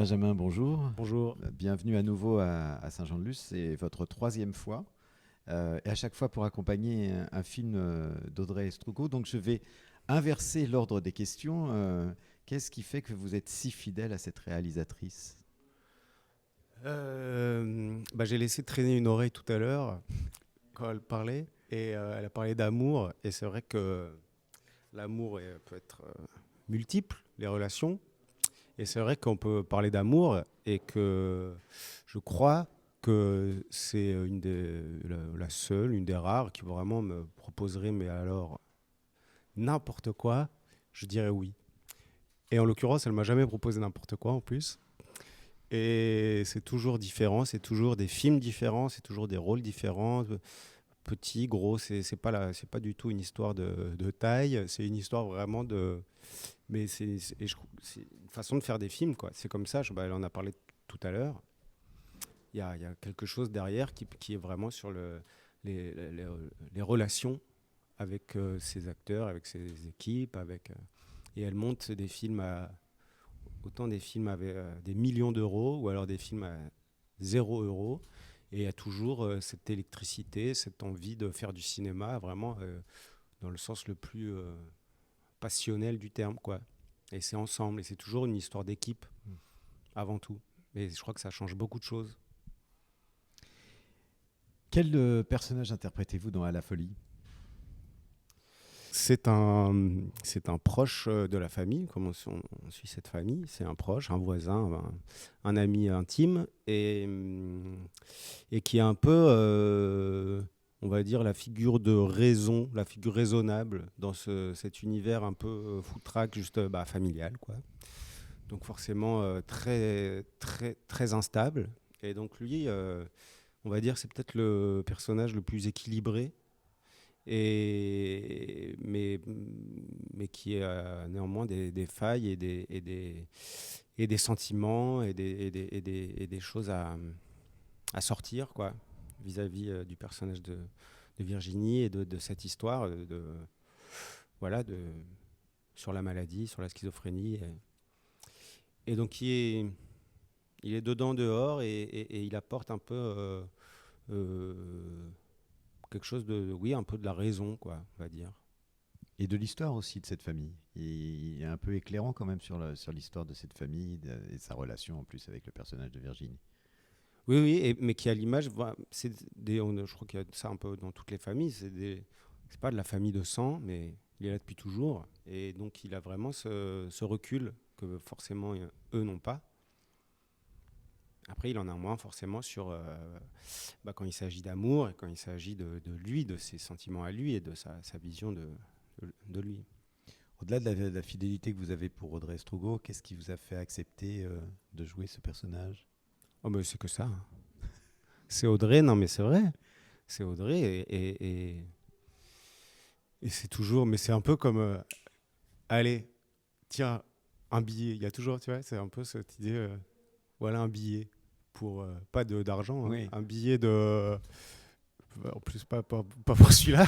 Benjamin, bonjour. Bonjour. Bienvenue à nouveau à Saint-Jean-de-Luz. C'est votre troisième fois. Et à chaque fois pour accompagner un film d'Audrey Strugo. Donc je vais inverser l'ordre des questions. Qu'est-ce qui fait que vous êtes si fidèle à cette réalisatrice? J'ai laissé traîner une oreille tout à l'heure quand elle parlait et elle a parlé d'amour et c'est vrai que l'amour peut être multiple, les relations, et c'est vrai qu'on peut parler d'amour et que je crois que c'est la seule, une des rares qui vraiment me proposerait, mais alors n'importe quoi, je dirais oui. Et en l'occurrence, elle m'a jamais proposé n'importe quoi en plus. Et c'est toujours différent, c'est toujours des films différents, c'est toujours des rôles différents, petits, gros, c'est pas du tout une histoire de taille, c'est une histoire vraiment de... Mais c'est une façon de faire des films, quoi. C'est comme ça, elle en a parlé tout à l'heure. Il y a quelque chose derrière qui est vraiment sur les relations avec ses acteurs, avec ses équipes, et elle monte des films autant des films avec des millions d'euros ou alors des films à 0 euros. Et il y a toujours cette électricité, cette envie de faire du cinéma vraiment dans le sens le plus passionnel du terme, quoi. Et c'est ensemble, et c'est toujours une histoire d'équipe avant tout. Et je crois que ça change beaucoup de choses. Quel personnage interprétez-vous dans À la folie? C'est un proche de la famille, comme on suit cette famille. C'est un proche, un voisin, un ami intime, et qui est un peu, on va dire, la figure de raison, la figure raisonnable dans cet univers un peu foutraque, juste familial, quoi. Donc forcément très instable. Et donc lui, on va dire, c'est peut-être le personnage le plus équilibré mais qui a néanmoins des failles et des sentiments et des choses à sortir, quoi, vis-à-vis du personnage de Virginie et de cette histoire voilà, sur la maladie, sur la schizophrénie. Et donc il est dedans, dehors, et il apporte un peu euh, quelque chose de, oui, un peu de la raison, quoi, on va dire. Et de l'histoire aussi de cette famille. Il est un peu éclairant quand même sur l'histoire de cette famille et sa relation en plus avec le personnage de Virginie. Oui, oui, mais qui a l'image, je crois qu'il y a ça un peu dans toutes les familles, c'est pas de la famille de sang, mais il est là depuis toujours, et donc il a vraiment ce recul que forcément eux n'ont pas. Après, il en a moins forcément sur quand il s'agit d'amour et quand il s'agit de lui, de ses sentiments à lui et de sa vision de lui. Au-delà de la fidélité que vous avez pour Audrey Strugo, qu'est-ce qui vous a fait accepter de jouer ce personnage? Oh, mais c'est que ça, hein. C'est Audrey, non mais c'est vrai. C'est Audrey et c'est toujours, mais c'est un peu comme, allez, tiens, un billet. Il y a toujours, tu vois, c'est un peu cette idée, voilà un billet pour, pas d'argent, hein, Oui. un billet de, en plus pas pour celui-là,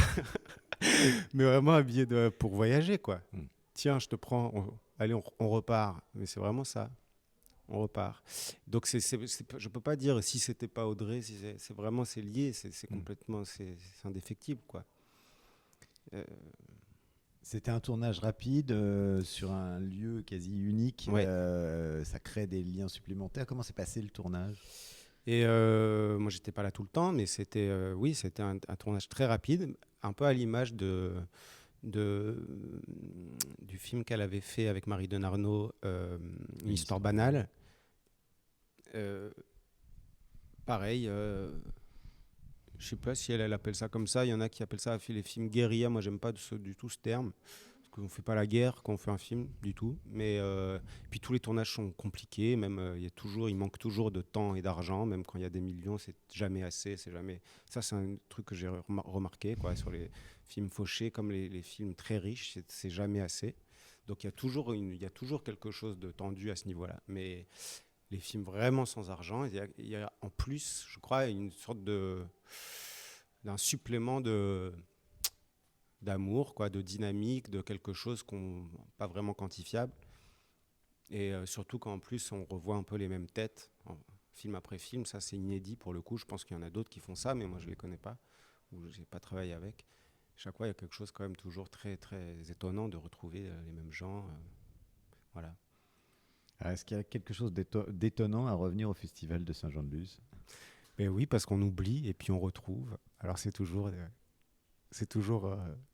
mais vraiment un billet pour voyager, quoi. Mm. Tiens, je te prends, allez, on repart. Mais c'est vraiment ça, on repart. Donc je peux pas dire si c'était pas Audrey, si c'est vraiment c'est lié, c'est Mm. complètement, c'est indéfectible, quoi. Euh, C'était un tournage rapide sur un lieu quasi unique. ouais. Ça crée des liens supplémentaires. Comment s'est passé le tournage? Et moi, j'étais pas là tout le temps, mais c'était, oui, c'était un tournage très rapide, un peu à l'image de, du film qu'elle avait fait avec Marie Denarnaud, Une Une histoire histoire banale. banale. Euh, Pareil, je sais pas si elle appelle ça comme ça. Il y en a qui appellent ça les films guérilla. Moi, j'aime pas du tout ce terme. Parce qu'on fait pas la guerre quand on fait un film, du tout. Mais puis tous les tournages sont compliqués. Même il manque toujours de temps et d'argent. Même quand il y a des millions, c'est jamais assez. C'est jamais. Ça, c'est un truc que j'ai remarqué, quoi, sur les films fauchés, comme les films très riches, c'est jamais assez. Donc il y a toujours quelque chose de tendu à ce niveau-là. Mais les films vraiment sans argent, il y a en plus, je crois, une sorte d'un supplément d'amour, quoi, de dynamique, de quelque chose qu'on pas vraiment quantifiable. Et surtout quand en plus on revoit un peu les mêmes têtes, film après film, ça c'est inédit pour le coup. Je pense qu'il y en a d'autres qui font ça, mais moi je les connais pas, ou j'ai pas travaillé avec. Chaque fois, il y a quelque chose quand même toujours très très étonnant de retrouver les mêmes gens. Voilà. Alors, est-ce qu'il y a quelque chose d'étonnant à revenir au festival de Saint-Jean-de-Luz? Mais oui, parce qu'on oublie et puis on retrouve. Alors c'est toujours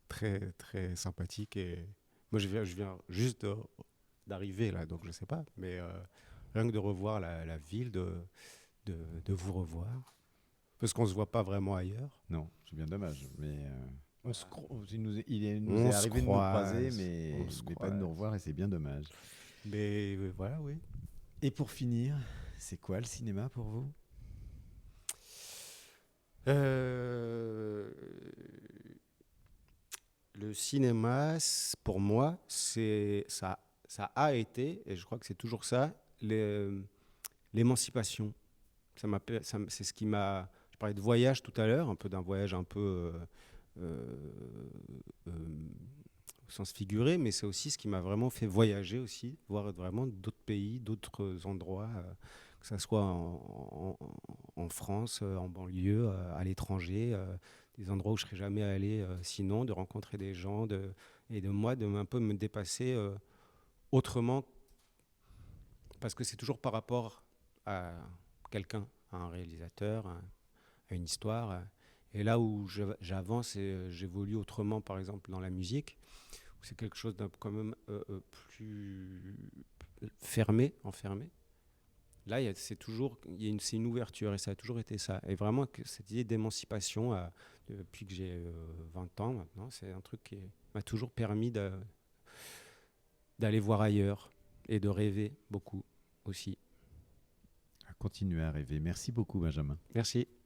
très très sympathique. Et moi je viens juste d'arriver là, donc je sais pas. Mais rien que de revoir la ville, de vous revoir, parce qu'on se voit pas vraiment ailleurs. Non, c'est bien dommage. Mais il nous On est se arrivé de nous croiser, croise, on se mais pas de nous croise. revoir, et c'est bien dommage. Mais voilà, oui. Et pour finir, c'est quoi le cinéma pour vous? Euh, le cinéma, pour moi, ça a été, et je crois que c'est toujours ça, l'émancipation. C'est ce qui m'a. Je parlais de voyage tout à l'heure, un peu d'un voyage un peu euh, au sens figuré, mais c'est aussi ce qui m'a vraiment fait voyager aussi, voir vraiment d'autres pays, d'autres endroits, que ce soit en France, en banlieue, à l'étranger, des endroits où je ne serais jamais allé sinon, de rencontrer des gens, et de moi, de un peu me dépasser autrement, parce que c'est toujours par rapport à quelqu'un, à un réalisateur, à une histoire. Et là où j'avance et j'évolue autrement, par exemple dans la musique, où c'est quelque chose d'un quand même plus fermé, enfermé. Là, c'est une ouverture et ça a toujours été ça. Et vraiment, cette idée d'émancipation, depuis que j'ai 20 ans maintenant, c'est un truc qui m'a toujours permis d'aller voir ailleurs et de rêver beaucoup aussi. À continuer à rêver. Merci beaucoup, Benjamin. Merci.